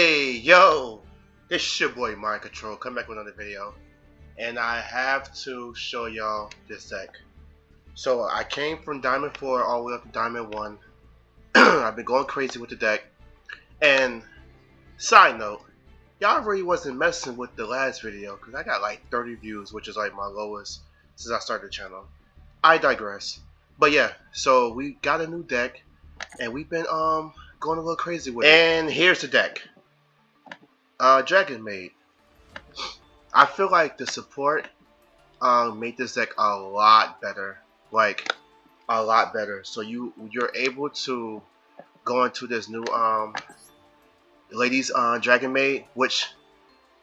Hey yo, it's your boy Mind Control, come back with another video, and I have to show y'all this deck. So I came from Diamond 4 all the way up to Diamond 1. I've been going crazy with the deck, and side note, y'all really wasn't messing with the last video because I got like 30 views, which is like my lowest since I started the channel. I digress. But yeah, so we got a new deck, and we've been going a little crazy with it. And here's the deck. Dragonmaid. I feel like the support made this deck a lot better. Like a lot better. So you're able to go into this new ladies Dragonmaid, which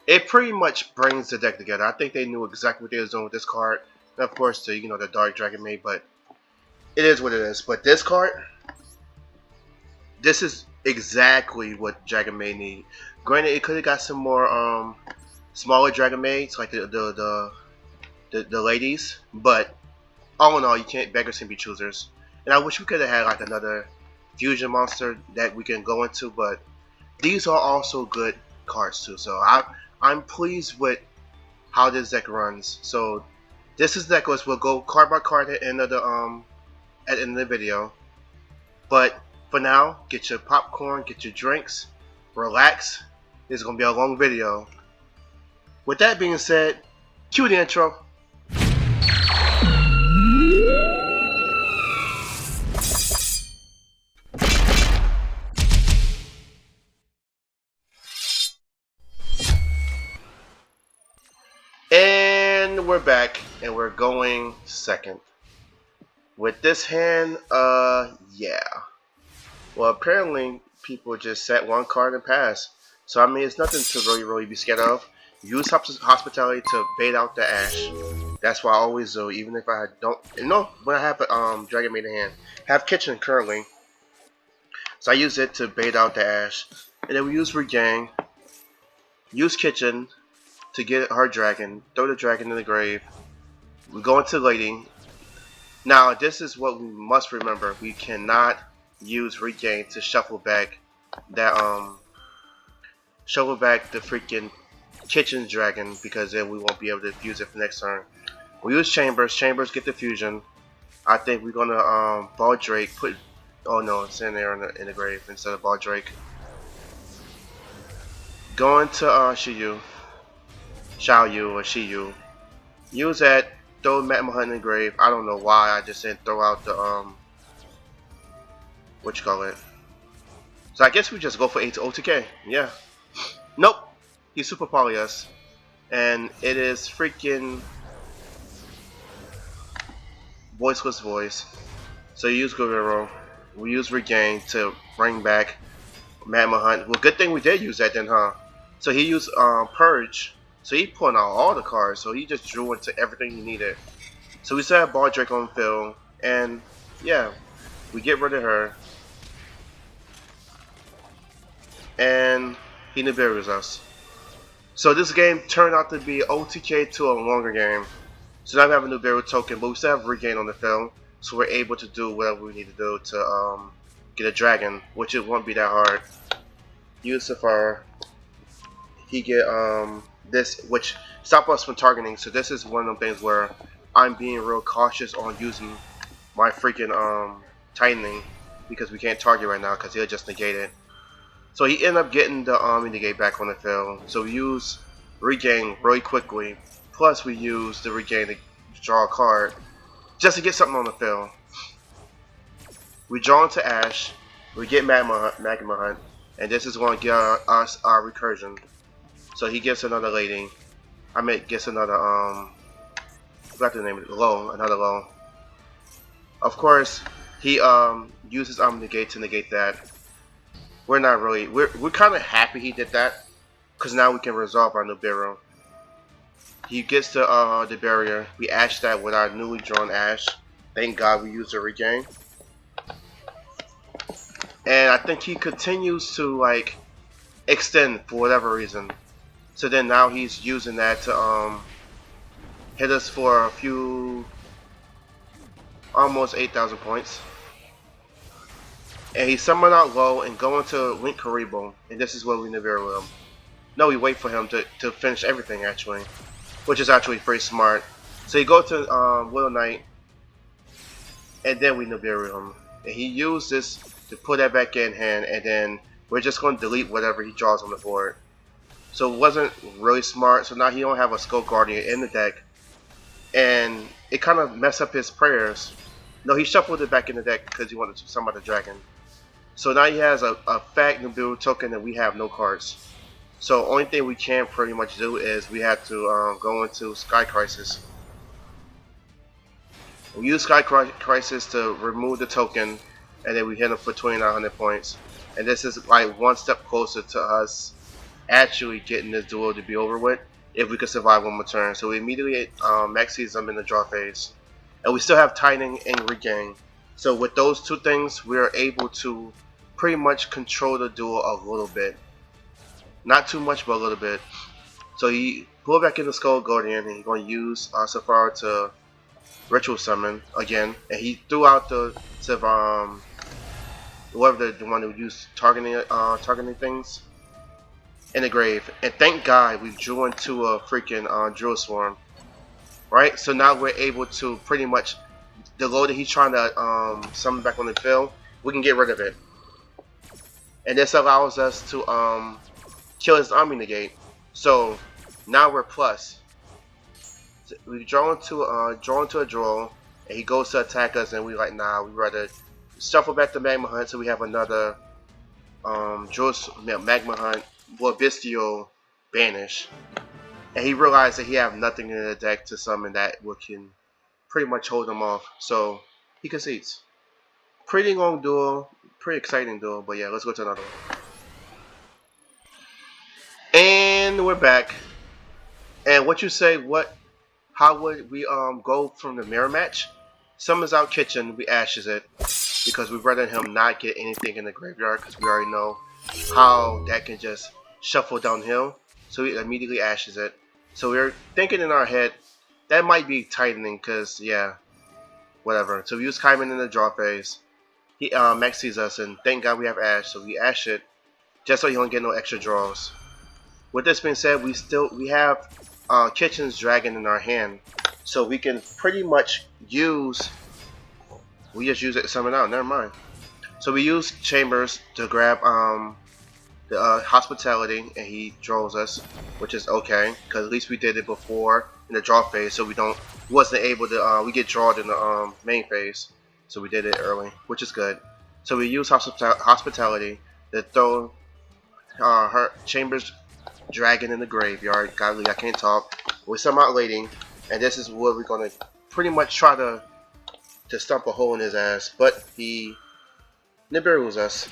it pretty much brings the deck together. I think they knew exactly what they was doing with this card. And of course the the dark Dragonmaid, but it is what it is. But this card, this is exactly what Dragonmaid need. Granted, it could have got some more smaller Dragonmaids, like the ladies, but all in all, you can't beggars can be choosers. And I wish we could have had like another fusion monster that we can go into, but these are also good cards too. So I'm pleased with how this deck runs. So this is deck list. We'll go card by card at the end of the video, but for now, get your popcorn, get your drinks, relax. This is going to be a long video. With that being said, cue the intro. And we're back, and we're going second. With this hand, yeah. Well, apparently people just set one card and pass. So I mean, it's nothing to really be scared of. Use hospitality to bait out the Ash. That's what I always do, even if I don't. When I have Dragonmaid in hand, I have Kitchen currently. So I use it to bait out the Ash, and then we use Regain. Use Kitchen to get her dragon. Throw the dragon in the grave. We go into Lady. Now this is what we must remember. We cannot use Regain to shuffle back that the freaking Kitchen dragon, because then we won't be able to fuse it for next turn. We use Chambers get the fusion. I think we're gonna Ball Drake oh no, it's in there in the grave instead of Ball Drake. Going to Xiaoyu or Shiyu. Use that, throw Magma Hunt in the grave. I don't know why I just didn't throw out the what you call it. So I guess we just go for OTK. Yeah. Nope. He's super poly us. And it is freaking voiceless voice. So you use Guerrero. We use Regain to bring back Magma Hunt. Well, good thing we did use that then, huh? So he used Purge. So he pulling out all the cards. So he just drew into everything he needed. So we still have Ball Drake on field. And yeah, we get rid of her. And he Nibiru's us. So this game turned out to be OTK to a longer game. So now we have a Nibiru token, but we still have Regain on the field, so we're able to do whatever we need to do to get a dragon, which it won't be that hard. Use Sapphire. He get this, which stop us from targeting. So this is one of them things where I'm being real cautious on using my freaking tightening, because we can't target right now because he'll just negate it. So he ended up getting the negate back on the field. So we use Regain really quickly. Plus we use the Regain to draw a card just to get something on the field. We draw into Ash. We get Magma Hunt. And this is going to give us our recursion. So he gets another lady. I mean, gets another, I forgot the name of it, another low. Of course, he uses negate to negate that. We're not really, we're kind of happy he did that, because now we can resolve our Nibiru. He gets the barrier. We Ash that with our newly drawn Ash. Thank God we used a Regain. And I think he continues to like extend for whatever reason. So then now he's using that to hit us for a few, almost 8,000 points. And he summon out low and go into Link Karibo, and this is where we Nibiru him. No, we wait for him to finish everything actually, which is actually pretty smart. So you go to Little Knight, and then we Nibiru him. And he used this to put that back in hand, and then we're just going to delete whatever he draws on the board. So it wasn't really smart, so now he don't have a Skull Guardian in the deck, and it kind of messed up his prayers. No, he shuffled it back in the deck because he wanted to summon the dragon. So now he has a fat Nibiru token and we have no cards. So only thing we can pretty much do is we have to go into Sky Crisis. We use Sky Crisis to remove the token, and then we hit him for 2,900 points. And this is like one step closer to us actually getting this duel to be over with if we could survive one more turn. So we immediately maxes them in the draw phase. And we still have Tightening and Regain. So with those two things, we are able to pretty much control the duel a little bit. Not too much, but a little bit. So he pulled back in the Skull Guardian, and he's going to use Safari to Ritual Summon again. And he threw out the whoever the one who used targeting things in the grave. And thank God we drew into a freaking Drill Swarm. Right? So now we're able to pretty much, the load that he's trying to summon back on the field, we can get rid of it. And this allows us to kill his army negate. So now we're plus. So we draw into a draw, and he goes to attack us, and we like, nah, we rather shuffle back the Magma Hunt so we have another Magma Hunt or Bystial banish. And he realized that he have nothing in the deck to summon that can pretty much hold him off. So he concedes. Pretty long duel, pretty exciting duel, but yeah, let's go to another one. And we're back. And what you say, how would we go from the mirror match? Summons out Kitchen, we ashes it, because we'd rather him not get anything in the graveyard, because we already know how that can just shuffle downhill. So he immediately ashes it. So we're thinking in our head, that might be Tightening, because yeah, whatever. So we use Kaiman in the draw phase. He maxes us, and thank God we have Ash, so we Ash it just so he don't get no extra draws. With this being said, we have Kitchen's Dragon in our hand, so we can pretty much use. We just use it to summon out. Never mind. So we use Chambers to grab the Hospitality, and he draws us, which is okay, because at least we did it before in the draw phase, so we wasn't able to. We get drawed in the main phase. So we did it early, which is good. So we use Hospitality to throw her Chambers Dragon in the graveyard. Godly, I can't talk. We summon out Lady, and this is what we're gonna pretty much try to stump a hole in his ass. But he Nibiru's us,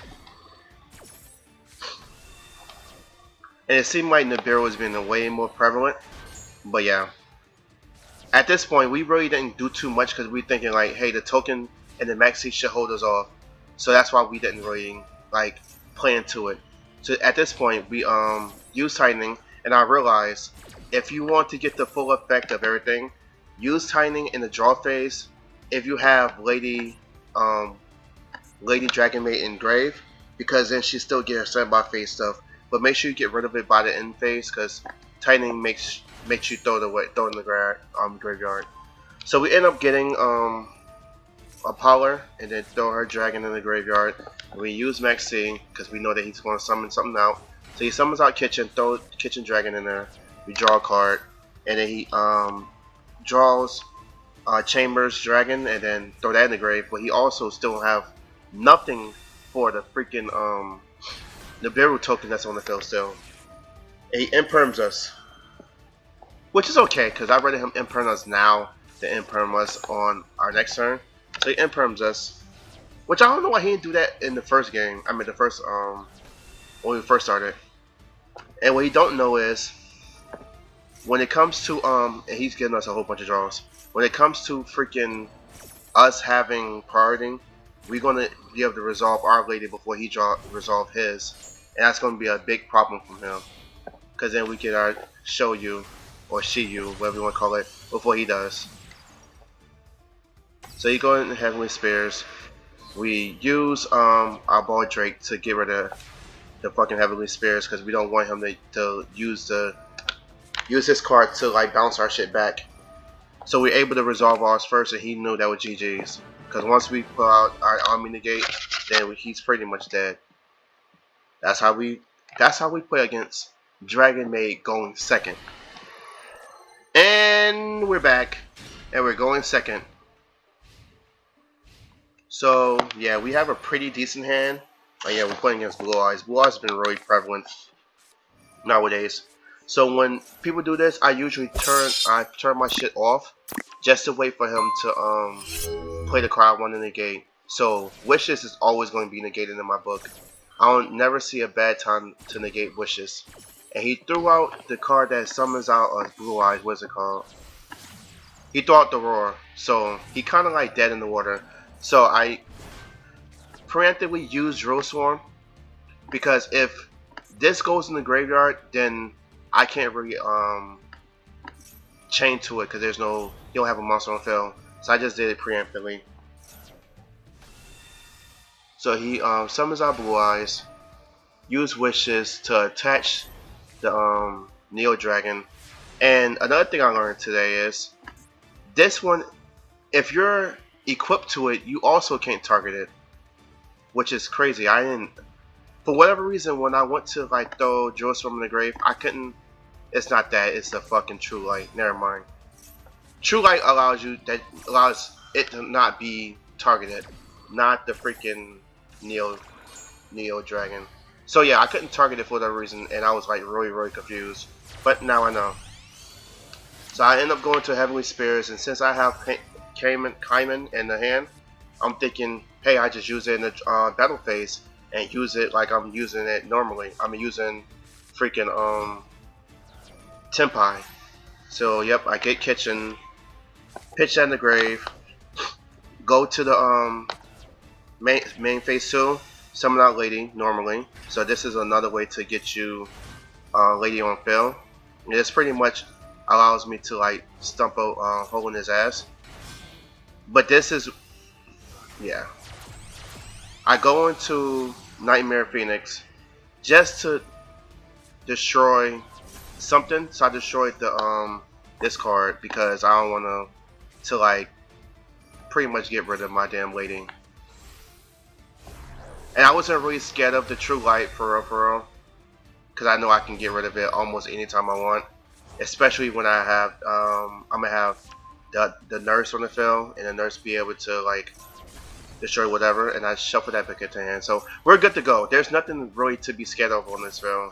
and it seemed like Nibiru has been way more prevalent. But yeah, at this point we really didn't do too much because we were thinking like, hey, the token and the maxi should hold us off, so that's why we didn't really like play into it. So at this point we use Tightening, and I realized if you want to get the full effect of everything, use Tightening in the draw phase if you have Lady Dragonmaid in grave, because then she still get her standby phase stuff. But make sure you get rid of it by the end phase, because Tightening makes you throw in the graveyard. So we end up getting a Power, and then throw her Dragon in the graveyard. And we use Maxi because we know that he's going to summon something out. So he summons out Kitchen, throw Kitchen Dragon in there. We draw a card, and then he draws Chambers Dragon, and then throw that in the grave. But he also still have nothing for the freaking Nibiru token that's on the field still. And he imperms us, which is okay because I'd rather him imperm us now than imperm us on our next turn. So he imperms us, which I don't know why he didn't do that in the first game. I mean the first when we first started. And what he don't know is when it comes to and he's getting us a whole bunch of draws. When it comes to freaking us having priority, we're gonna be able to resolve our Lady before he resolve his, and that's gonna be a big problem from him. Cause then we can show you or see you, whatever you want to call it, before he does. So you go in Heavenly Spears, We use our Ball Drake to get rid of the fucking Heavenly Spirits because we don't want him to use his card to like bounce our shit back. So we're able to resolve ours first, and he knew that was GG's. Because once we pull out our army negate, then he's pretty much dead. That's how we play against Dragonmaid going second. And we're back, and we're going second. So yeah, we have a pretty decent hand. Yeah, we're playing against Blue Eyes. Blue Eyes has been really prevalent nowadays. So when people do this, I usually turn my shit off just to wait for him to play the card I want to negate. So wishes is always going to be negated in my book. I don't never see a bad time to negate wishes. And he threw out the card that summons out Blue Eyes. What's it called? He threw out the Roar. So he kind of like dead in the water. So I preemptively used Drill Swarm because if this goes in the graveyard, then I can't really chain to it because you don't have a monster on field. So I just did it preemptively. So he summons out Blue Eyes, use wishes to attach the Neo Dragon. And another thing I learned today is this one, if you're equipped to it, you also can't target it, which is crazy. I didn't, for whatever reason, when I went to like throw Drill Swarm in the grave, I couldn't. It's not that. It's the fucking True Light. Never mind. True Light allows it to not be targeted, not the freaking Neo Dragon. So yeah, I couldn't target it for that reason, and I was like really confused. But now I know. So I end up going to Heavenly Spirits, and since I have Kaiman in the hand, I'm thinking, hey, I just use it in the battle phase and use it like I'm using it normally. I'm using freaking Tempai. So yep, I get Kitchen, pitch that in the grave, go to the main phase 2, summon out Lady normally. So this is another way to get you Lady on field. And this pretty much allows me to like stump a hole in his ass. But this is, yeah, I go into Nightmare Phoenix just to destroy something. So I destroyed the this card because I don't want to like pretty much get rid of my damn Lady. And I wasn't really scared of the True Light for real, because I know I can get rid of it almost anytime I want. Especially when I have I'm gonna have the nurse on the field, and the nurse be able to like destroy whatever, and I shuffle that back into hand. So we're good to go. There's nothing really to be scared of on this field.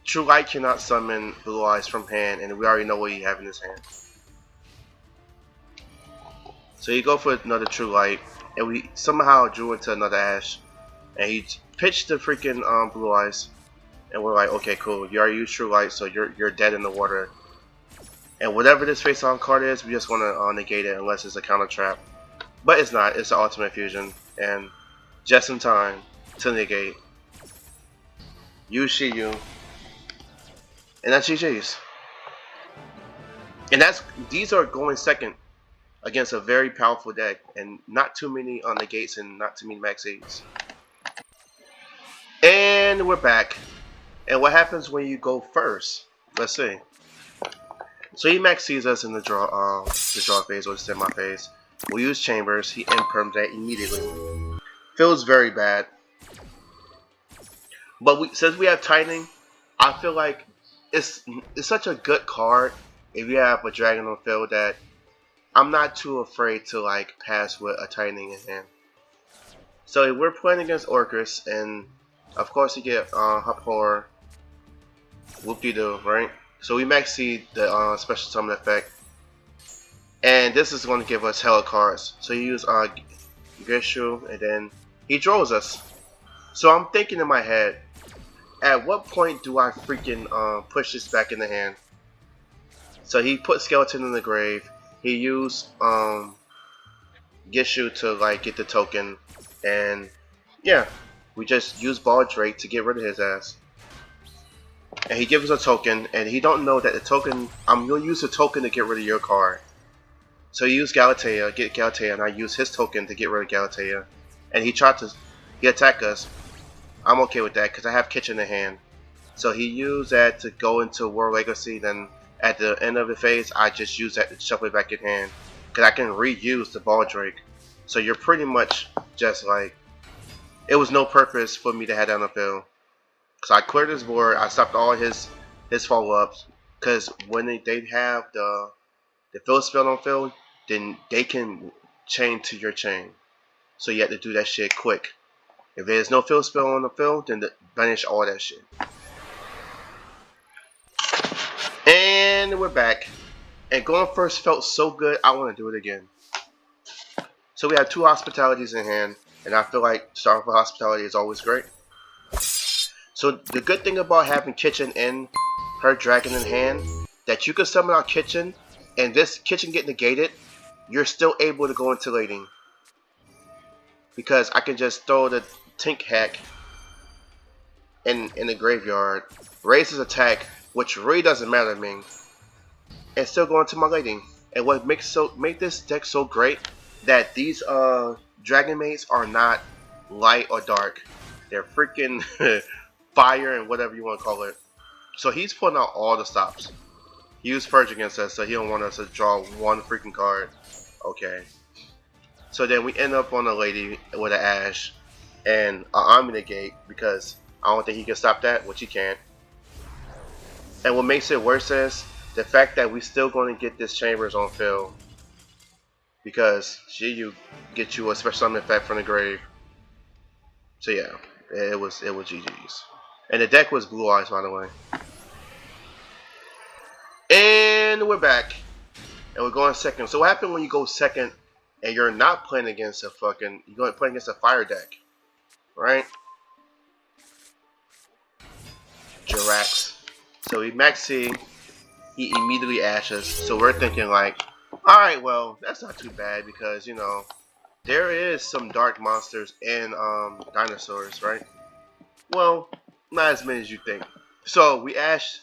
True Light cannot summon Blue Eyes from hand, and we already know what he have in his hand. So you go for another True Light, and we somehow drew into another Ash, and he pitched the freaking Blue Eyes, and we're like, okay, cool. You already used True Light, so you're dead in the water. And whatever this face-on card is, we just want to negate it unless it's a counter trap. But it's not. It's the Ultimate Fusion, and just in time to negate. Use Shiyu, and that's GG's. And these are going second against a very powerful deck, and not too many on negates and not too many max 8s. And we're back. And what happens when you go first? Let's see. So he max sees us in the draw phase or the semi phase. We use Chambers. He imperms that immediately. Feels very bad. But since we have Tightening, I feel like it's such a good card if you have a Dragon on field that I'm not too afraid to like pass with a Tightening in hand. So if we're playing against Orcus, and of course you get Hapor, whoop-de-doo, right? So we max seed the special summon effect, and this is going to give us hella cards. So you use Yugioh, and then he draws us. So I'm thinking in my head, at what point do I freaking push this back in the hand? So he put Skeleton in the grave. He used Gishu to like get the token, and yeah, we just use Ball Drake to get rid of his ass. And he gives us a token, and he don't know that the token, I'm gonna use the token to get rid of your card. So he used Galatea, get Galatea, and I use his token to get rid of Galatea. and he attacked us, I'm okay with that because I have kitchen in hand. So he used that to go into World Legacy. Then at the end of the phase, I just use that to shuffle it back in hand because I can reuse the Ball Drake. So you're pretty much just like, it was no purpose for me to have that on the field. So I cleared his board. I stopped all his follow-ups because when they have the field spell on field, then they can chain to your chain. So you have to do that shit quick. If there's no field spell on the field, then banish all that shit. And we're back. And going first felt so good, I want to do it again. So we have 2 hospitalities in hand, and I feel like starting with hospitality is always great. So the good thing about having kitchen in her dragon in hand, that you can summon out kitchen, and this kitchen get negated, you're still able to go into lading. Because I can just throw the Tink Hack in the graveyard, raise his attack, which really doesn't matter to me, and still go into my lading. And what make this deck so great, that these Dragonmaids are not light or dark. They're freaking fire and whatever you want to call it. So he's putting out all the stops. He used Purge against us, so he don't want us to draw one freaking card. Okay. So then we end up on a lady with an Ash and an Army Negate because I don't think he can stop that, which he can't. And what makes it worse is the fact that we still going to get this Chambers on field because you get you a special summon effect from the grave. So yeah, it was GG's. And the deck was Blue Eyes, by the way. And we're back. And we're going second. So what happened when you go second and you're not playing against you're going to play against a fire deck, right? Jirax. So we maxi, he immediately ashes. So we're thinking like, alright, well, that's not too bad because, you know, there is some dark monsters and dinosaurs, right? Well, not as many as you think. So we ash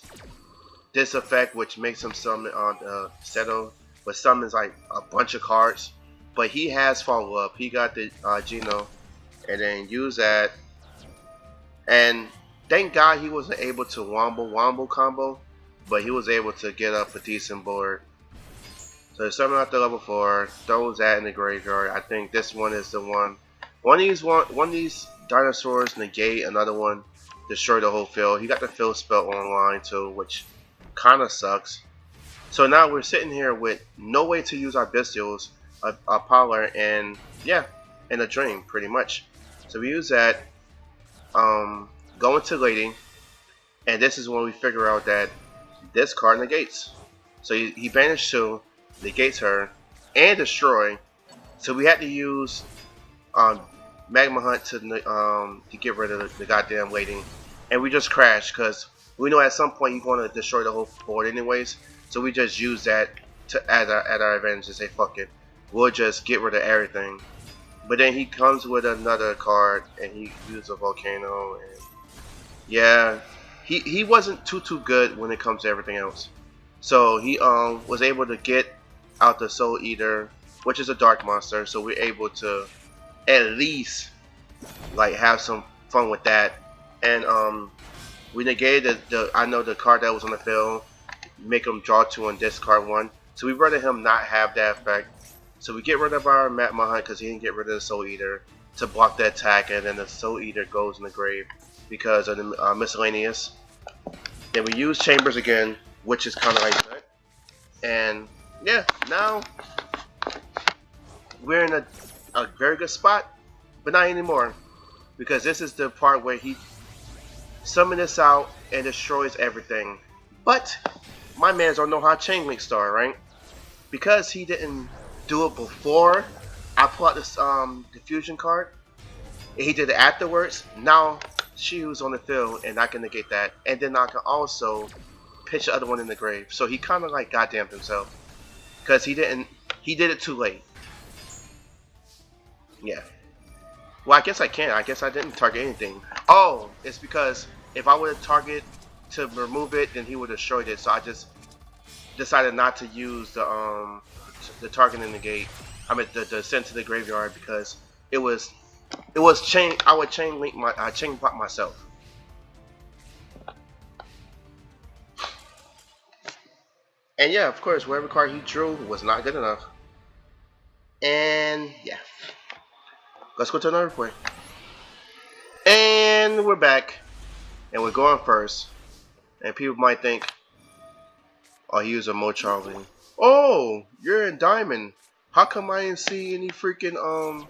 this effect, which makes him summon on Seto, but summons like a bunch of cards. But he has follow up. He got the Geno, and then use that. And thank God he wasn't able to wombo combo, but he was able to get up a decent board. So he summon out the level 4, throws that in the graveyard. I think this one is the one. One of these dinosaurs negate, another one destroy the whole field. He got the field spell online too, which kind of sucks. So now we're sitting here with no way to use our Bystials, a Power, and yeah, and a Dream pretty much. So we use that, go into lading, and this is when we figure out that this card negates. So he banished 2, negates her, and destroy. So we had to use Magma Hunt to get rid of the goddamn lading, and we just crashed because we know at some point you're going to destroy the whole board anyways. So we just use that to at our advantage and say fuck it, we'll just get rid of everything. But then he comes with another card and he uses a volcano, and yeah, he wasn't too good when it comes to everything else. So he was able to get out the Soul Eater, which is a dark monster, so we're able to at least like have some fun with that. And we negated the card that was on the field, make him draw 2 and discard 1. So we rather him not have that effect. So we get rid of our Magma Hunt because he didn't get rid of the Soul Eater to block the attack, and then the Soul Eater goes in the grave because of the miscellaneous. Then we use Chambers again, which is kind of like that. And yeah, now we're in a very good spot, but not anymore, because this is the part where he summons this out and destroys everything. But my man's don't know how Chain Link start, right? Because he didn't do it before I pull out this diffusion card, and he did it afterwards. Now she was on the field and I can negate that, and then I can also pitch the other one in the grave. So he kind of like goddamned himself because he did it too late. Yeah. Well, I guess I can't. I guess I didn't target anything. Oh, it's because if I would have targeted to remove it, then he would have destroyed it. So I just decided not to use the target in the gate. I mean the send to the graveyard because it was It was chain. I would chain block myself. And yeah, of course, whatever card he drew was not good enough. And yeah, let's go to another play. And we're back, and we're going first. And people might think, oh, he used a Mo Charlie. Oh, you're in Diamond. How come I didn't see any freaking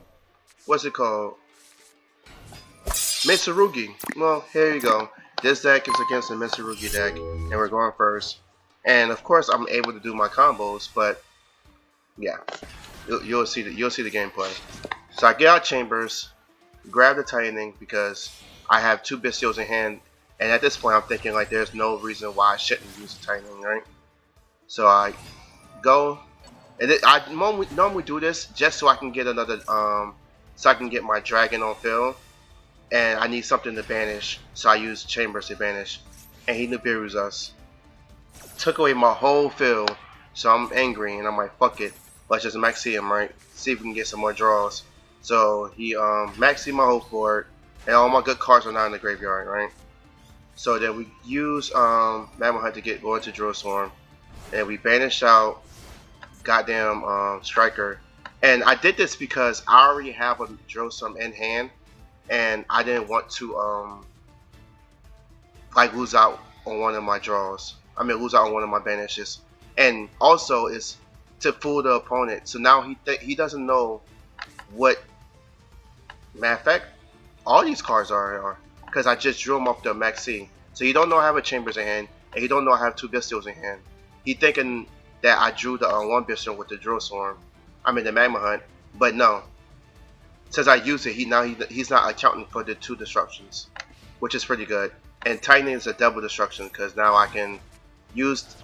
what's it called? Mitsurugi. Well, here you go. This deck is against the Mitsurugi deck, and we're going first. And of course, I'm able to do my combos, but yeah, you'll see the gameplay. So I get out Chambers, grab the Tightening because I have 2 Bystials in hand, and at this point, I'm thinking like there's no reason why I shouldn't use the Tightening, right? So I go, and I normally do this just so I can get another so I can get my dragon on field. And I need something to banish, so I use Chambers to banish. And he Nibiru's us. Took away my whole field, so I'm angry, and I'm like, fuck it. Let's just maxi him, right? See if we can get some more draws. So he maxi my whole board, and all my good cards are now in the graveyard, right? So then we use Mammal Hunt to go into Drill Storm, and we banish out goddamn Striker. And I did this because I already have a Drill Storm in hand. And I didn't want to like lose out on one of my draws. I mean, lose out on one of my banishes. And also is to fool the opponent. So now he doesn't know what. Matter of fact, all these cards are because I just drew them off the maxi. So he don't know I have a Chambers in hand, and he don't know I have 2 Bystials in hand. He thinking that I drew the 1 Bystial with the Drill Storm. I mean the Magma Hunt, but no. Since I use it, he's not accounting for the 2 disruptions, which is pretty good. And Tightening is a double destruction because now I can use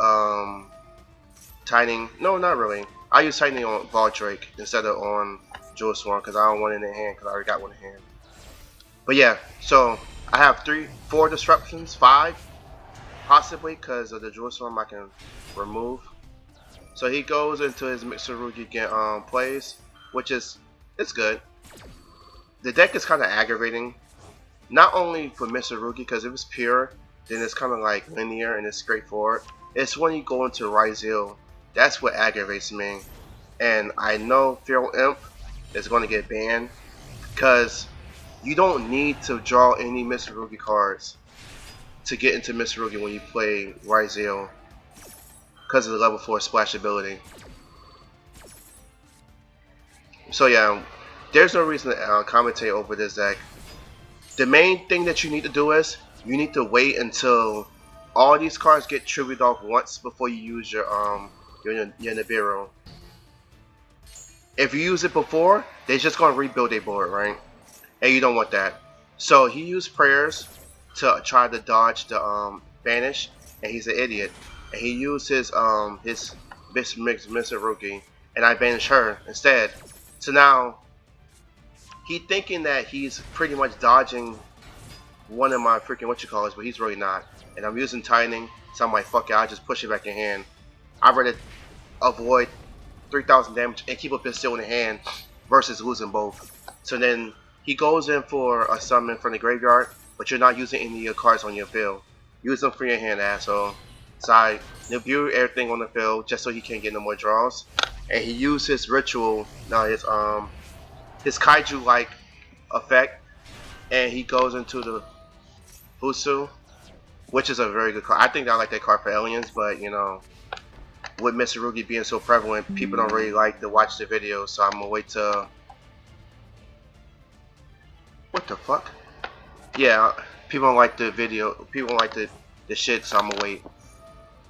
Tightening. No, not really. I use Tightening on Valdrake instead of on Jewel Swarm because I don't want it in hand because I already got one in hand. But yeah, so I have 4 disruptions, 5 possibly because of the Jewel Swarm I can remove. So he goes into his Mitsurugi plays, which is it's good. The deck is kind of aggravating, not only for Mitsurugi because if it's pure, then it's kind of like linear and it's straightforward. It's when you go into ryzeal, that's what aggravates me. And I know Feral Imp is going to get banned because you don't need to draw any Mitsurugi cards to get into Mitsurugi when you play ryzeal because of the level 4 splash ability. So yeah. There's no reason to commentate over this deck. The main thing that you need to do is you need to wait until all these cards get tributed off once before you use your Nibiru. If you use it before, they're just gonna rebuild their board, right? And you don't want that. So he used prayers to try to dodge the banish, and he's an idiot. And he used his Mitsurugi, and I banished her instead. So now he thinking that he's pretty much dodging one of my freaking but he's really not. And I'm using Tightening, so I'm like, fuck it, I'll just push it back in hand. I'd rather avoid 3,000 damage and keep a Bystial in the hand versus losing both. So then he goes in for a summon from the graveyard, but you're not using any of your cards on your field. Use them for your hand, asshole. So I Nibiru everything on the field just so he can't get no more draws. And he used his ritual, his kaiju-like effect, and he goes into the Busu, which is a very good card. I think I like that card for aliens, but you know, with Mitsurugi being so prevalent, people don't really like to watch the videos, so I'm gonna wait till. What the fuck? Yeah, people don't like the video. People don't like the shit, so I'm gonna wait.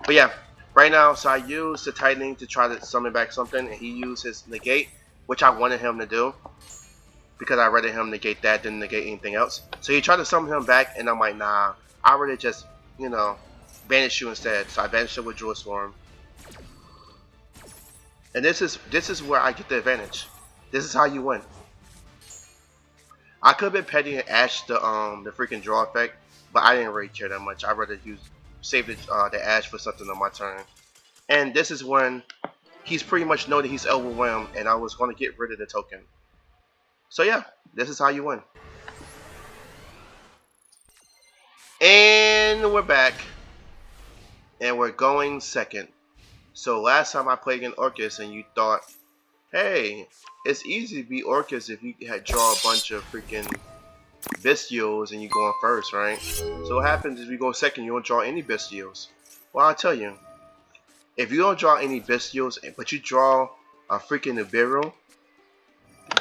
But yeah, right now, so I used the Tightening to try to summon back something, and he used his negate, which I wanted him to do because I rather him negate that than negate anything else. So he tried to summon him back, and I'm like, nah, I rather just, you know, banish you instead. So I banished him with Jewel Swarm. And this is where I get the advantage. This is how you win. I could have been petty and Ash the freaking draw effect, but I didn't really care that much. I'd rather save the Ash for something on my turn. And this is when he's pretty much know that he's overwhelmed, and I was going to get rid of the token. So yeah, this is how you win. And we're back. And we're going second. So last time I played against Orcus and you thought, hey, it's easy to beat Orcus if you had draw a bunch of freaking Bystials and you going first, right? So what happens if you go second, you don't draw any Bystials? Well, I'll tell you. If you don't draw any Bystials, but you draw a freaking Nibiru,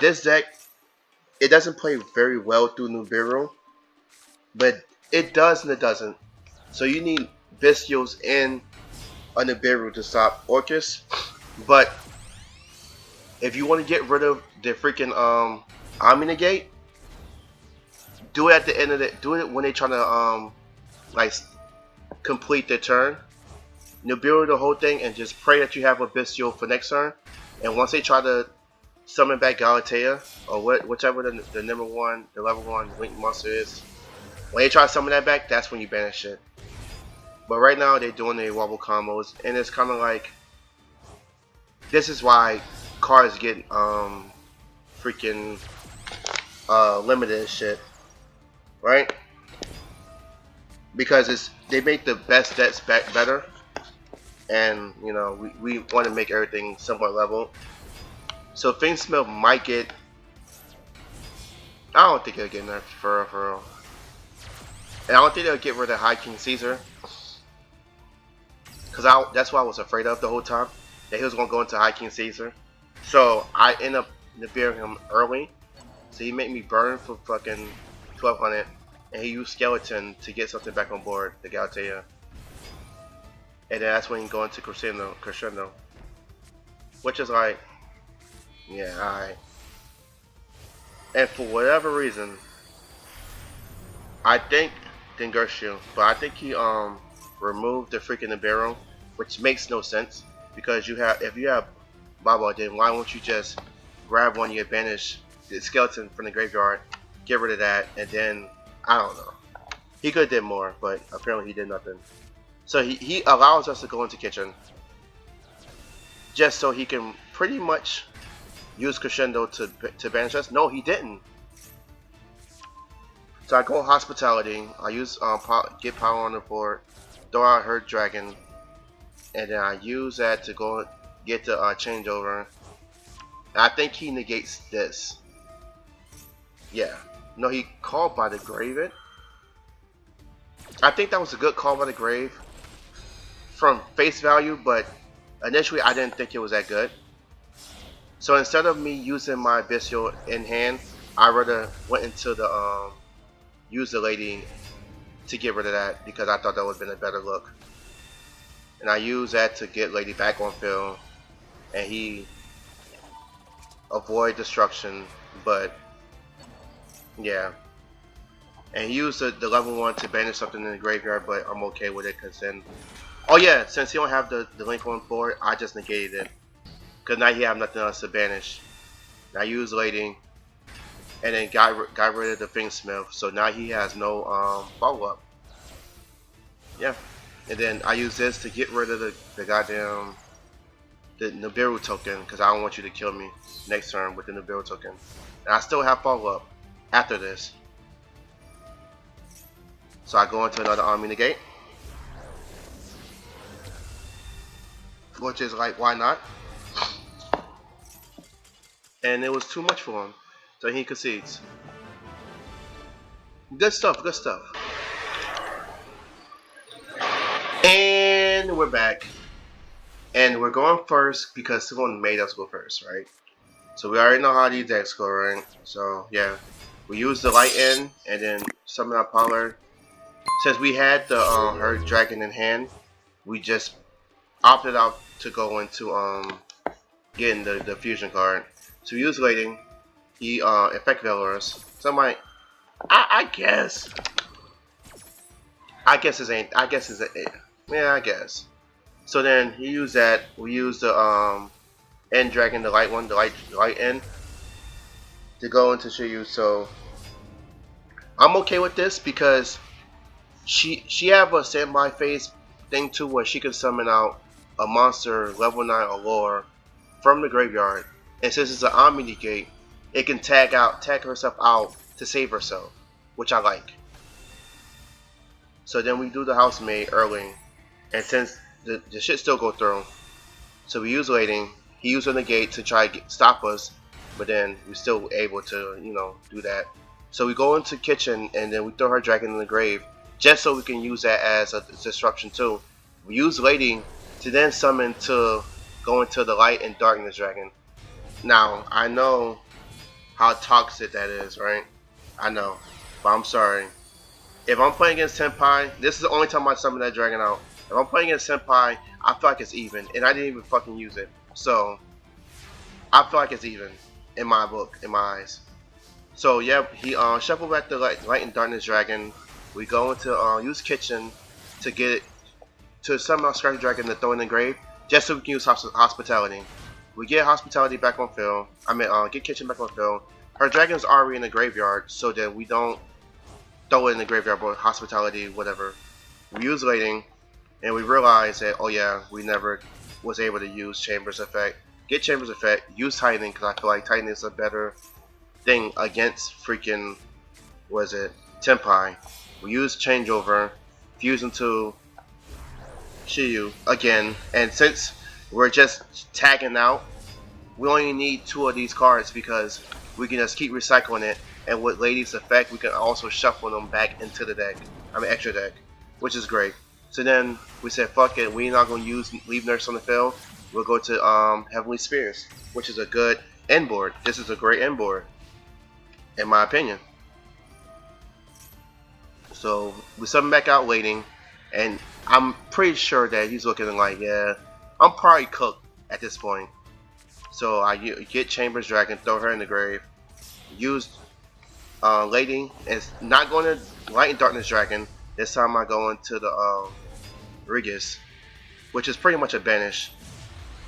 this deck, it doesn't play very well through Nibiru, but it does and it doesn't. So you need Bystials and a Nibiru to stop Orcus. But if you want to get rid of the freaking Omni-Negate, do it at the end of it. Do it when they trying to like complete their turn. Nibiru the whole thing and just pray that you have a Bystial for next turn. And once they try to summon back Galatea or whichever the number one, the level 1 Link monster is, when they try to summon that back, that's when you banish it. But right now they're doing the wobble combos, and it's kind of like, this is why cards get freaking limited and shit, right? Because they make the best decks back better, and you know we want to make everything somewhat level. So fiendsmith might get, I don't think it'll get nerfed for real. And I don't think they'll get rid of High King Caesar, because that's what I was afraid of the whole time, that he was going to go into High King Caesar. So I end up Nibiruing him early, so he made me burn for fucking 1200, and he used Skeleton to get something back on board, the Galatea. And then that's when you go into Crescendo. Which is like, yeah, alright. And for whatever reason, I think Dengershu, but I think he removed the freaking Nibiru, which makes no sense, because if you have Baba, then why won't you just grab one, you banish the skeleton from the graveyard, get rid of that, and then I don't know. He could have did more, but apparently he did nothing. So he allows us to go into kitchen just so he can pretty much use Crescendo to banish us. No, he didn't. So I go hospitality. I use get power on the board, throw out her dragon, and then I use that to go get the changeover. And I think he negates this. Yeah. No, he called by the grave it. I think that was a good call by the grave from face value, but initially I didn't think it was that good. So instead of me using my Bystial in hand, I rather went into the use the lady to get rid of that, because I thought that would have been a better look. And I used that to get lady back on field, and he avoid destruction, but yeah. And he used the level 1 to banish something in the graveyard, but I'm okay with it, because then, oh yeah, since he don't have the link on board, I just negated it, because now he have nothing else to banish. And I used lady, and then got rid of the fiendsmith, so now he has no follow-up. Yeah. And then I use this to get rid of the goddamn the Nibiru token, because I don't want you to kill me next turn with the Nibiru token. And I still have follow-up after this. So I go into another army negate, which is like, why not? And it was too much for him, so he concedes. Good stuff, good stuff. And we're back. And we're going first because someone made us go first, right? So we already know how these decks go, right? So yeah, we use the light in and then summon our Pollard. Since we had the her dragon in hand, we just opted out to go into getting the fusion card. So we use Lading. He effect Valorous. So I guess it ain't. I guess it's a yeah. I guess. So then he used that. We used the end dragon, the light one, the light end, to go into Shiryu. So I'm okay with this because she have a standby phase thing too, where she can summon out a monster level 9 or lower from the graveyard. And since it's an Omni Gate, it can tag herself out to save herself, which I like. So then we do the housemaid early, and since the shit still go through, so we use Lading. He used the gate to try to stop us, but then we're still able to, you know, do that. So we go into the kitchen, and then we throw her dragon in the grave, just so we can use that as a disruption too. We use Lady to then summon to go into the light and darkness dragon. Now, I know how toxic that is, right? I know, but I'm sorry. If I'm playing against Senpai, this is the only time I summon that dragon out. If I'm playing against Senpai, I feel like it's even, and I didn't even fucking use it. So, I feel like it's even, in my book, in my eyes. So, yeah, he shuffled back the light and darkness dragon. We go into use kitchen to get it, to summon our Scratch Dragon to throw in the grave, just so we can use hospitality. We get hospitality back on field. Get kitchen back on field. Her dragon's already in the graveyard, so that we don't throw it in the graveyard, but hospitality, whatever. We use Lading, and we realize that, oh yeah, we never was able to use Chambers effect. Get Chambers effect, use Tightening, because I feel like Tightening is a better thing against freaking, what is it, Senpai. We use Changeover, fuse into Shiyu again, and since we're just tagging out, we only need 2 of these cards because we can just keep recycling it, and with Lady's effect we can also shuffle them back into the deck, extra deck, which is great. So then we said fuck it, we're not going to leave Nurse on the field, we'll go to Heavenly Spears, which is a good end board. This is a great end board, in my opinion. So we summon back out Lading, and I'm pretty sure that he's looking like, yeah, I'm probably cooked at this point. So I get Chambers Dragon, throw her in the grave, use Lading, and it's not going to Light and Darkness Dragon. This time I go into the Rouge, which is pretty much a banish.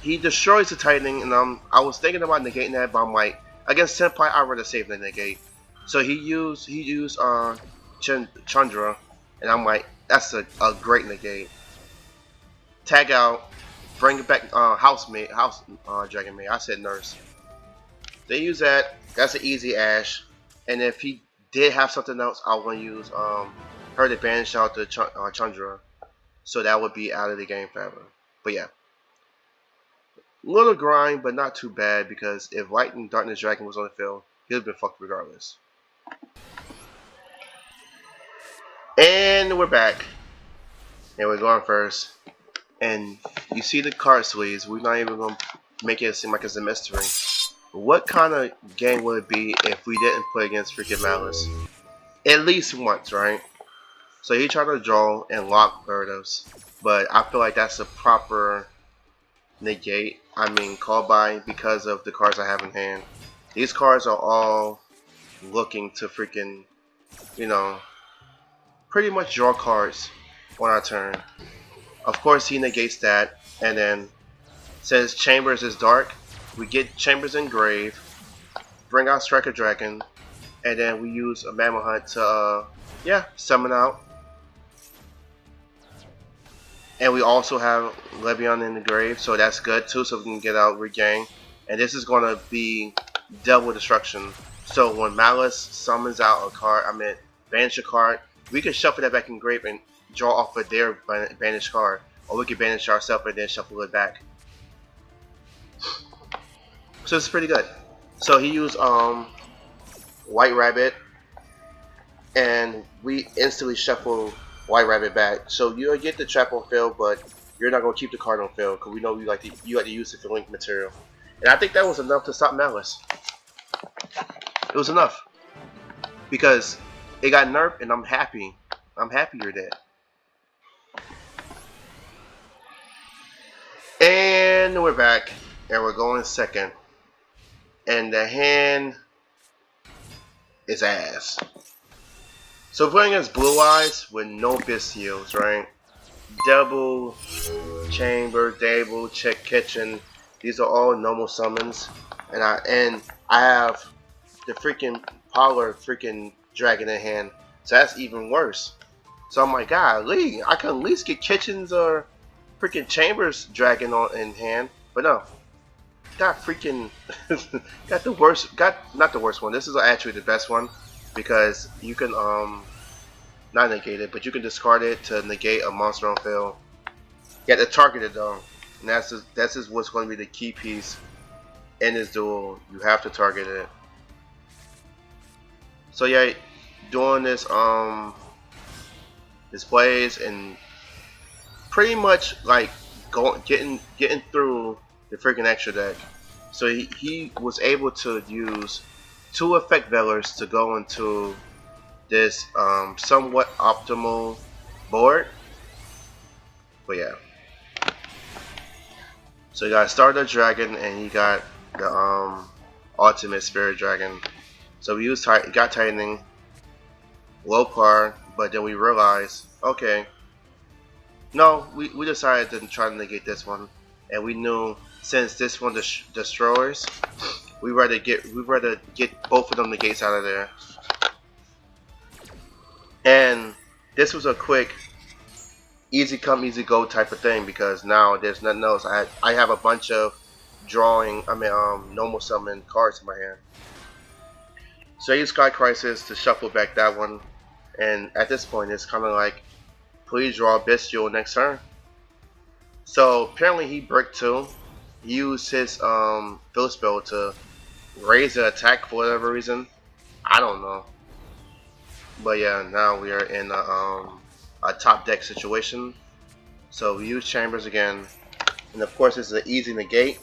He destroys the Tightening, and I was thinking about negating that, but I'm like, against Senpai, I'd rather save the negate. So he used Chandra, and I'm like, that's a great negate. Tag out, bring it back, Dragonmaid. I said Nurse. They use that. That's an easy Ash. And if he did have something else, I was gonna use her to banish out the Chandra, so that would be out of the game forever. But yeah, little grind, but not too bad, because if Light and Darkness Dragon was on the field, he'd have been fucked regardless. And we're back, and we're going first. And you see the card sleeves. We're not even gonna make it seem like it's a mystery. What kind of game would it be if we didn't play against freaking Maliss? At least once, right? So he tried to draw and lock Gyarados, but I feel like that's a proper negate. Call by, because of the cards I have in hand. These cards are all looking to freaking, you know, pretty much draw cards on our turn. Of course he negates that, and then since Chambers is dark, we get Chambers in grave, bring out Striker Dragon, and then we use a Mammal Hunt to summon out. And we also have Levion in the grave, so that's good too, so we can get out Regain. And this is gonna be double destruction. So when Maliss summons out a card, banish a card, we can shuffle that back in grave and draw off of their banished card, or we can banish ourselves and then shuffle it back. So it's pretty good. So he used White Rabbit, and we instantly shuffle White Rabbit back. So you get the trap on field, but you're not gonna keep the card on field, because we know you like to use it for link material. And I think that was enough to stop Maliss. It was enough, because it got nerfed, and I'm happy. I'm happy you're dead. And we're back, and we're going second. And the hand is ass. So playing against Blue Eyes with no Bystials, right? Double, Chamber, Dable, Check Kitchen. These are all normal summons. And I have the freaking Polar freaking Dragon in hand. So that's even worse. So I'm like, golly, I can at least get Kitchens or freaking Chambers Dragon in hand. But no. got freaking got the worst, not the worst one. This is actually the best one because you can not negate it, but you can discard it to negate a monster on field. You have to target it though, and that's just what's going to be the key piece in this duel. You have to target it. So yeah, doing this displays and pretty much like getting through the freaking extra deck. So he was able to use 2 effect veilers to go into this somewhat optimal board. But yeah. So you got Stardust Dragon and you got the Ultimate Spirit Dragon. So we got Tightening, low par, but then we realized, okay, no, we decided to try to negate this one, and we knew since this one destroys, we rather get both of them negates out of there. And this was a quick, easy come, easy go type of thing because now there's nothing else. I have a bunch of normal summon cards in my hand. So I use Sky Crisis to shuffle back that one, and at this point it's kind of like, please draw Bystial next turn. So apparently he bricked 2. He used his fill spell to raise the attack for whatever reason. I don't know. But yeah, now we are in a top deck situation. So we use Chambers again, and of course this is an easy negate.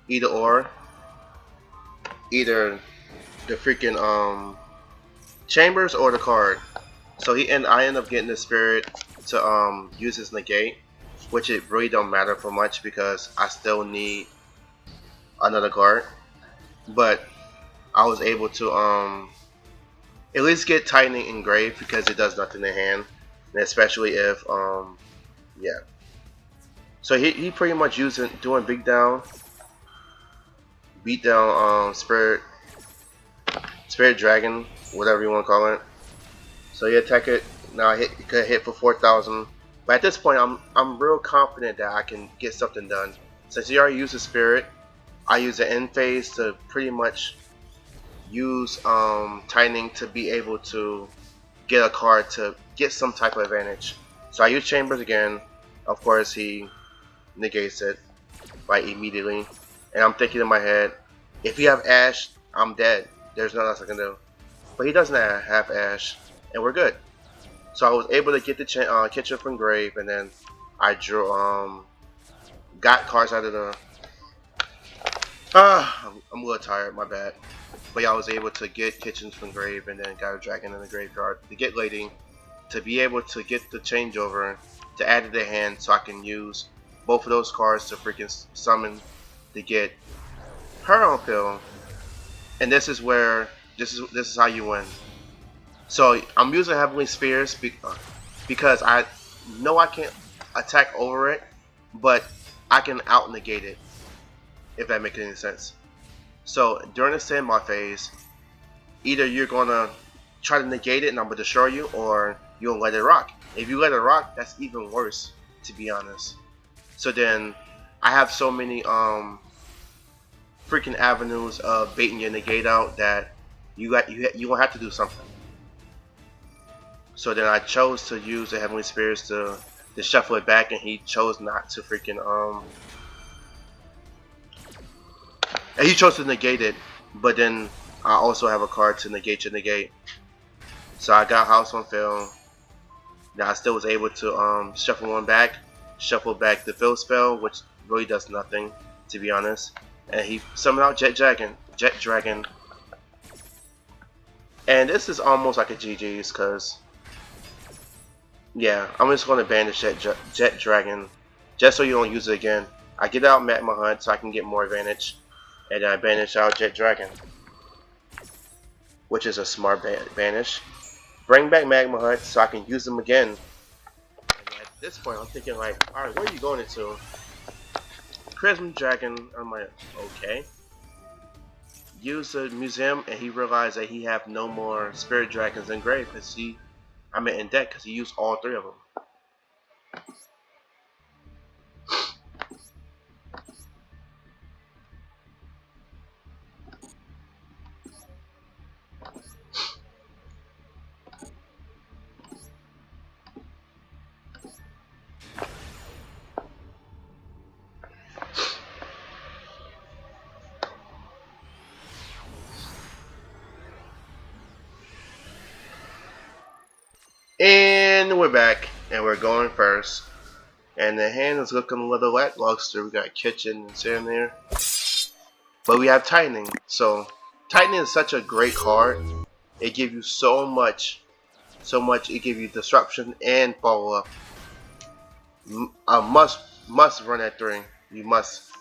Either or. Either the freaking Chambers or the card. So I end up getting the Spirit to use his negate, which it really don't matter for much because I still need another card. But I was able to at least get Tightening engraved because it does nothing in hand, and especially if yeah. So he pretty much doing beat down Spirit Dragon, whatever you want to call it. So you attack it. Now it could hit for 4,000. But at this point, I'm real confident that I can get something done. Since he already used the Spirit, I use the end phase to pretty much use Tightening to be able to get a card to get some type of advantage. So I use Chambers again. Of course, he negates it right immediately. And I'm thinking in my head, if you have Ash, I'm dead. There's nothing else I can do. But he doesn't have Ash, and we're good. So I was able to get the Kitchen from Grave, and then I drew got cards out of the. I'm a little tired, my bad. But yeah, I was able to get Kitchens from Grave, and then got a Dragon in the graveyard to get Lady, to be able to get the changeover to add to the hand, so I can use both of those cards to freaking summon to get her on field. And this is where this is how you win. So I'm using Heavenly Spears because I know I can't attack over it, but I can out negate it, if that makes any sense. So during the standby phase, either you're gonna try to negate it and I'm gonna destroy you, or you'll let it rock. If you let it rock, that's even worse, to be honest. So then I have so many freaking avenues of baiting your negate out that you will have to do something. So then I chose to use the Heavenly Spirits to shuffle it back, and he chose not to freaking and he chose to negate it, but then I also have a card to negate your negate. So I got House on field. Now I still was able to shuffle one back, shuffle back the fill spell, which really does nothing, to be honest. And he summoned out Jet Dragon. And this is almost like a GG's, cause yeah, I'm just gonna banish Jet Dragon just so you don't use it again. I get out Magma Hunt so I can get more advantage, and then I banish out Jet Dragon, which is a smart banish. Bring back Magma Hunt so I can use them again. And at this point, I'm thinking like, all right, where are you going into? Prism Dragon. I'm like, okay. Use the museum, and he realized that he have no more Spirit Dragons in grave because in deck because he used all 3 of them. And we're back, and we're going first. And the hand is looking a little lackluster. We got kitchen and sitting there. But we have tightening. So tightening is such a great card. It gives you so much. It gives you disruption and follow up. Must run that 3. You must.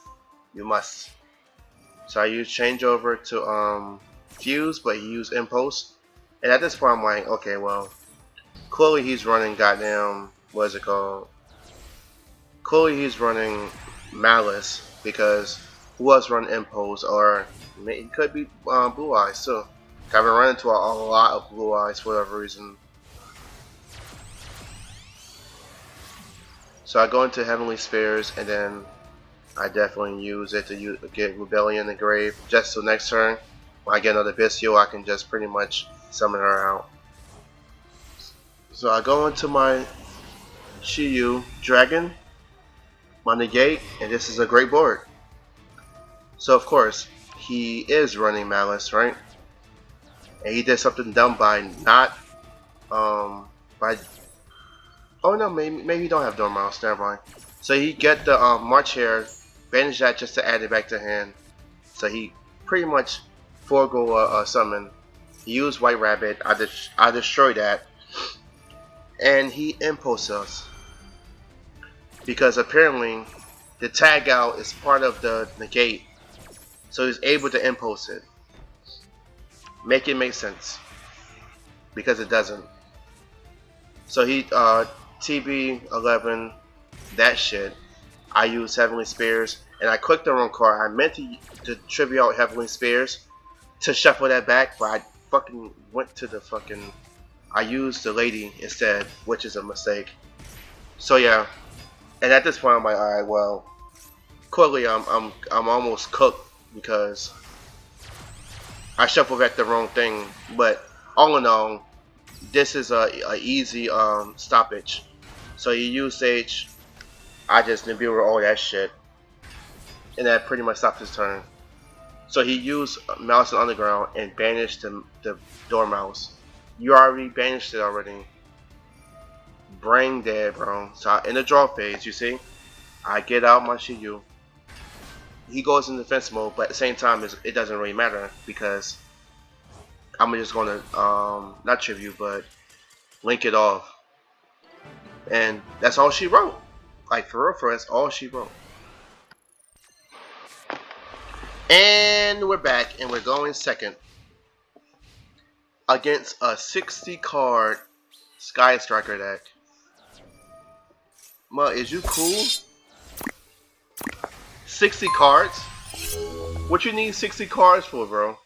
So I use changeover to fuse, but he used impulse. And at this point I'm like, okay, well, clearly he's running goddamn, what is it called? Clearly he's running maliss, because who else run impulse? Or it could be blue eyes too. I've been running into a lot of blue eyes for whatever reason. So I go into Heavenly Spheres, and then I definitely use it to get Rebellion in the grave, just so next turn when I get another Bystial I can just pretty much summon her out. So I go into my Yugioh Dragon, my negate, and this is a great board. So of course he is running maliss, right? And he did something dumb by not oh no, maybe he don't have Dormouse, never mind. So he get the March Hare, banish that just to add it back to hand. So he pretty much forego a summon. He used White Rabbit, I destroy that. And he impulses us. Because apparently the tag out is part of the negate. So he's able to impulse it. Make it make sense. Because it doesn't. So he TB11, that shit. I use Heavenly Spears, and I clicked the wrong card. I meant to tribute out Heavenly Spears to shuffle that back, but I fucking went to the fucking. I used the lady instead, which is a mistake. So yeah, and at this point I'm like, alright, well, clearly I'm almost cooked because I shuffled back the wrong thing. But all in all, this is a easy stoppage. So you use Sage, I just Nibiru all that shit, and that pretty much stopped his turn. So he used Mouse and Underground and banished the Dormouse. You already banished it already. Brain dead, bro. So in the draw phase, you see, I get out my Yugioh. He goes in defense mode, but at the same time, it doesn't really matter because I'm just gonna not tribute, but link it off. And that's all she wrote. Like for real, that's all she wrote. And we're back, and we're going second against a 60 card Sky Striker deck. Ma, is you cool? 60 cards? What you need 60 cards for, bro?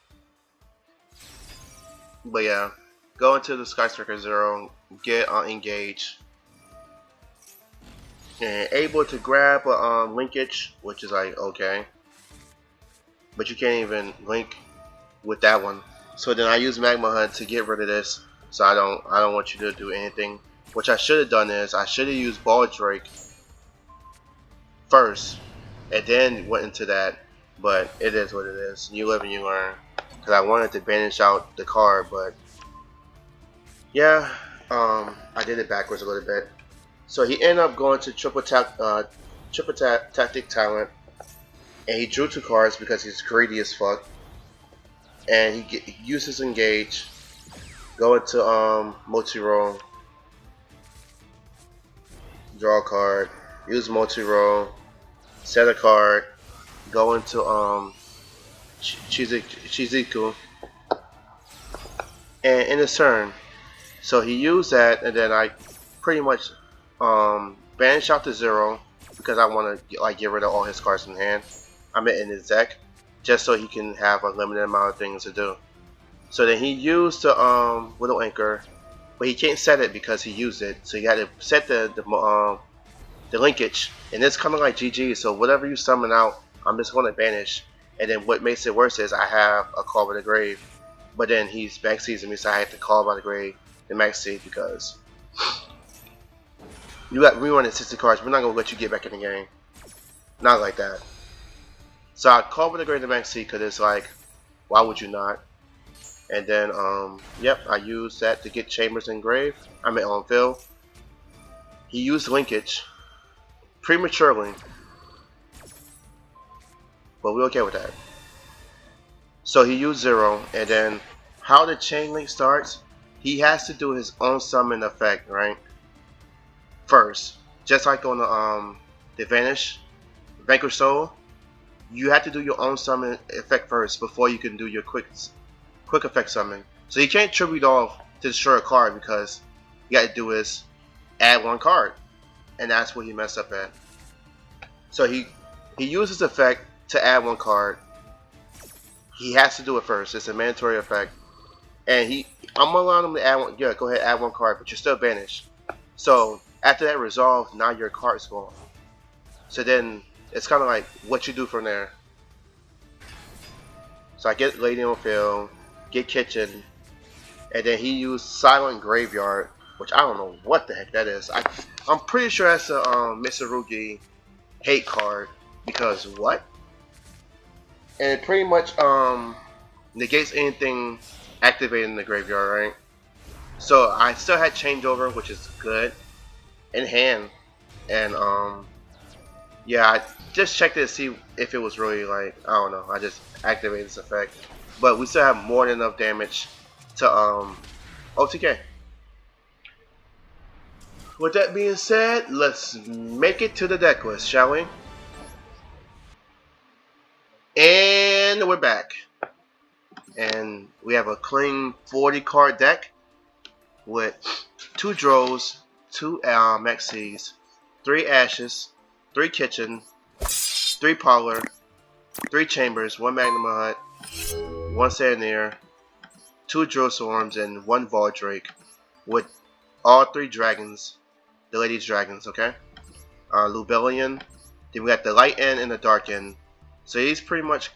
But yeah, go into the Sky Striker 0, get engaged. And able to grab a linkage, which is like okay, but you can't even link with that one. So then I use Magma Hunt to get rid of this. So I don't want you to do anything. Which I should have done is I should have used Ball Drake first, and then went into that. But it is what it is. You live and you learn. Because I wanted to banish out the card, but yeah, I did it backwards a little bit. So he ended up going to triple tactic talent, and he drew 2 cards because he's greedy as fuck. And he uses engage, go into multi-roll, draw a card, use multi-roll, set a card, go into Shizuku, and in his turn. So he used that, and then I pretty much banish out the 0 because I want to get rid of all his cards in hand. I mean in his deck, just so he can have a limited amount of things to do. So then he used the Widow Anchor, but he can't set it because he used it. So you had to set the linkage, and it's kind of like GG. So whatever you summon out, I'm just going to banish. And then what makes it worse is I have a Call by the Grave, but then he's back season me, so I have to Call by the Grave and max seed because we running 60 cards. We're not gonna let you get back in the game. Not like that. So I Call by the Grave and max seed because it's like, why would you not? And then yep, I use that to get Chambers in grave. I mean on fill. he used linkage prematurely, but we're okay with that. So he used 0, and then how the chain link starts, he has to do his own summon effect, right? First, just like on the Vanquish Soul, you have to do your own summon effect first before you can do your quick effect summon. So you can't tribute off to destroy a card because you got to do is add 1 card, and that's what he messed up at. So he uses effect to add 1 card. He has to do it first. It's a mandatory effect, and I'm allowing him to add 1. Yeah, go ahead, add 1 card, but you're still banished. So after that resolve, now your card's gone. So then it's kind of like what you do from there. So I get Lady on Field, get Kitchen, and then he used Silent Graveyard, which I don't know what the heck that is. I'm pretty sure that's a Mitsurugi hate card, because what? And it pretty much negates anything activated in the graveyard, right? So I still had changeover, which is good, in hand, and yeah, I just checked it to see if it was really like, I don't know, I just activated this effect, but we still have more than enough damage to OTK. With that being said, let's make it to the deck list, shall we? And we're back. And we have a clean 40 card deck with 2 Drows, 2 Maxis, 3 Ashes, 3 Kitchen, 3 Parlor, 3 Chambers, 1 Magnum Hut, 1 Sanir, 2 Drill Swarms, and 1 Valdrake with all 3 dragons, the Lady's Dragons, okay? Lubellion, then we got the Light End and the Dark End. So he's pretty much,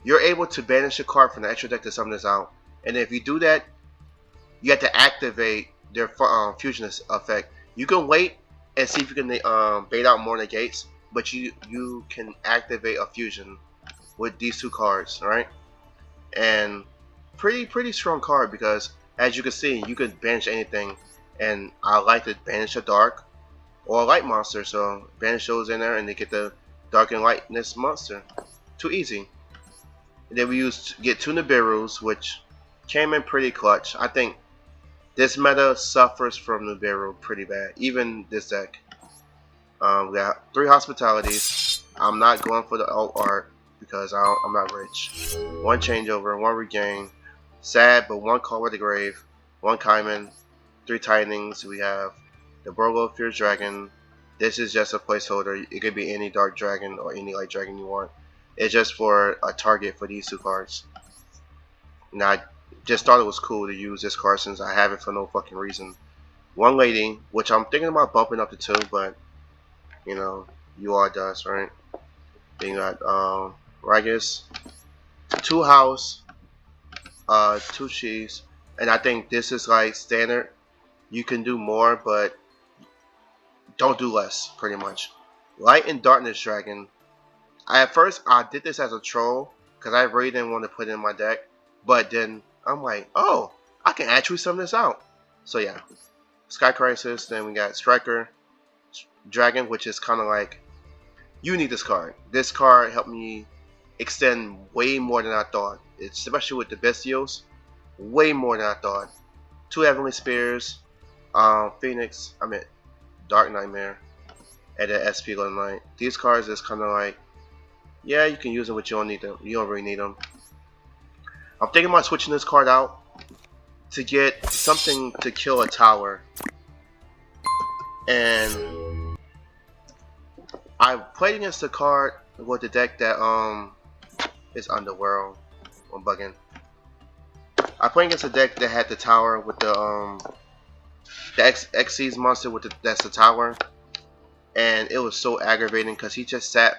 you're able to banish a card from the extra deck to summon this out. And if you do that, you have to activate their fusionist effect. You can wait and see if you can bait out more negates, but you can activate a fusion with these 2 cards, alright? And pretty strong card, because as you can see, you can banish anything, and I like to banish a dark or a light monster, so banish those in there and they get the dark and lightness monster. Too easy. And then we get 2 Nibiru's, which came in pretty clutch. I think this meta suffers from Nibiru pretty bad, even this deck. We got 3 Hospitalities. I'm not going for the alt art because I'm not rich. 1 Changeover, 1 Regain. Sad, but 1 Call with the Grave, 1 Kaiman, 3 Titanings. We have the Burgle of Fierce Dragon. This is just a placeholder. It could be any Dark Dragon or any Light Dragon you want. It's just for a target for these 2 cards. Now, I just thought it was cool to use this card since I have it for no fucking reason. 1 Lady, which I'm thinking about bumping up to 2, but you know, you are dust, right? Then you got Ragus, 2 House, 2 Cheese, and I think this is like standard. You can do more, but don't do less, pretty much. Light and Darkness Dragon. At first, I did this as a troll because I really didn't want to put it in my deck, but then I'm like, oh, I can actually summon this out. So yeah, Sky Crisis. Then we got Striker Dragon, which is kind of like, you need this card. This card helped me extend way more than I thought. Especially with the Bystials, way more than I thought. 2 Heavenly Spears, Phoenix, Dark Nightmare, and then SP Golden Knight. These cards is kind of like, yeah, you can use them, but you don't need them. You don't really need them. I'm thinking about switching this card out to get something to kill a tower. And I played against the card with the deck that is Underworld. I'm bugging. I played against a deck that had the tower with the Xyz monster with that's the tower, and it was so aggravating because he just sat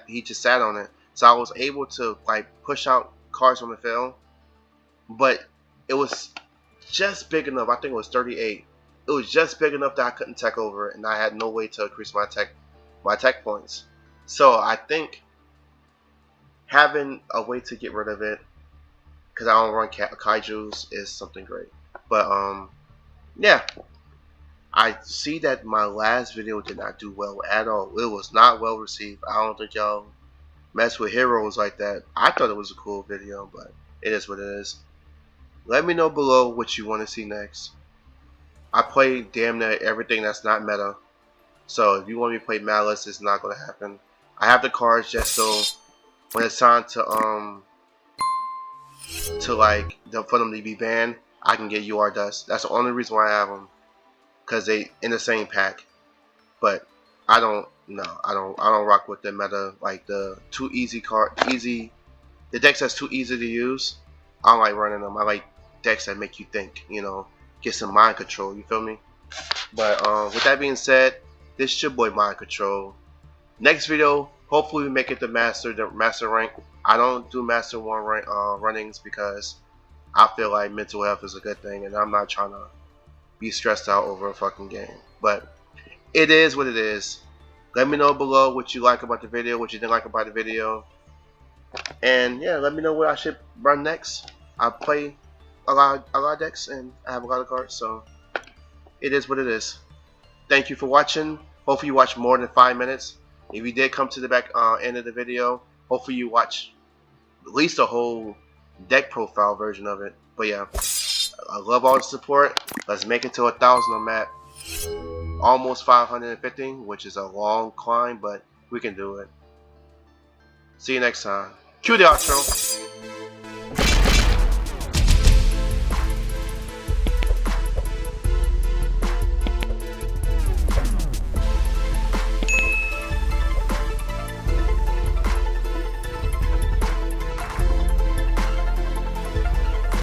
on it. So I was able to like push out cards from the field, but it was just big enough. I think it was 38. It was just big enough that I couldn't tech over it, and I had no way to increase my tech points. So I think having a way to get rid of it, because I don't run Kaijus, is something great. But yeah, I see that my last video did not do well at all. It was not well received. I don't think y'all mess with heroes like that. I thought it was a cool video, but it is what it is. Let me know below what you want to see next. I play damn near everything that's not meta. So if you want me to play Maliss, it's not going to happen. I have the cards just so when it's time to like for them to be banned, I can get UR Dust. That's the only reason why I have them, cause they in the same pack. But I don't rock with the meta, like the the decks that's too easy to use. I don't like running them. I like decks that make you think, you know, get some mind control, you feel me? But with that being said, this is your boy Mind Control. Next video, hopefully we make it to master rank. I don't do master 1 rank runnings because I feel like mental health is a good thing, and I'm not trying to be stressed out over a fucking game. But it is what it is. Let me know below what you like about the video, what you didn't like about the video, and yeah, let me know what I should run next. I play a lot of decks and I have a lot of cards, so it is what it is. Thank you for watching. Hopefully you watched more than 5 minutes. If you did come to the back end of the video, hopefully you watch at least a whole deck profile version of it. But yeah, I love all the support. Let's make it to 1,000 on map. Almost 550, which is a long climb, but we can do it. See you next time. Cue the outro.